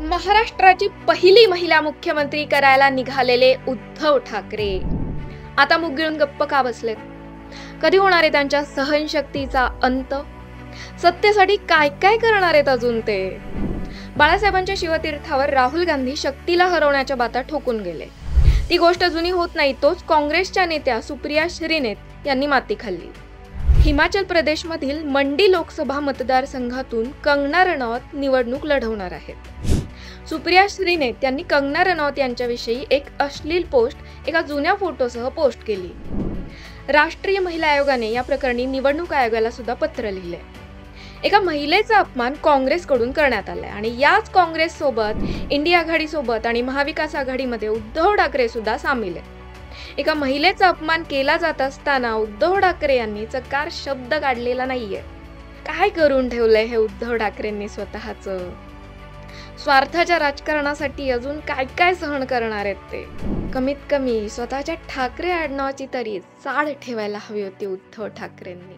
महाराष्ट्राची पहिली महिला मुख्यमंत्री करायला निघालेले उद्धव ठाकरे आता मुग गिळून गप्प का बसलेत? कधी होणार आहे त्यांच्या सहनशक्तीचा अंत? सत्तेसाठी काय काय करणार आहेत अजून ते? बाळासाहेबांच्या शिवतीर्थावर राहुल गांधी शक्तीला हरवण्याच्या बाता ठोकून गेले. ती गोष्ट जुनी होत नाही तोच काँग्रेसच्या नेत्या सुप्रिया श्रीनेत यांनी माती खाल्ली. हिमाचल प्रदेशमधील मंडी लोकसभा मतदारसंघातून कंगना रनौत निवडणूक लढवणार आहेत. सुप्रिया श्रीनेत यांनी कंगना रनौत यांच्याविषयी एक अश्लील पोस्ट एका जुन्या फोटोसह पोस्ट केली. राष्ट्रीय महिला आयोगाने या प्रकरणी निवडणूक आयोगाला सुद्धा पत्र लिहिले. एका महिलेचा अपमान काँग्रेसकडून करण्यात आलाय आणि याच काँग्रेस सोबत इंडिया आघाडी सोबत आणि महाविकास आघाडीमध्ये उद्धव ठाकरे सुद्धा सामील आहेत. एका महिलेचा अपमान केला जात असताना उद्धव ठाकरे यांनी चकार शब्द काढलेला नाहीये. काय करून ठेवलंय हे उद्धव ठाकरेंनी स्वतःचं? स्वार्थाच्या राजकारणासाठी अजून काय काय सहन करणार आहेत ते? कमीत कमी स्वतःच्या ठाकरे आडनावाची तरी चाड ठेवायला हवी होती उद्धव ठाकरेंनी.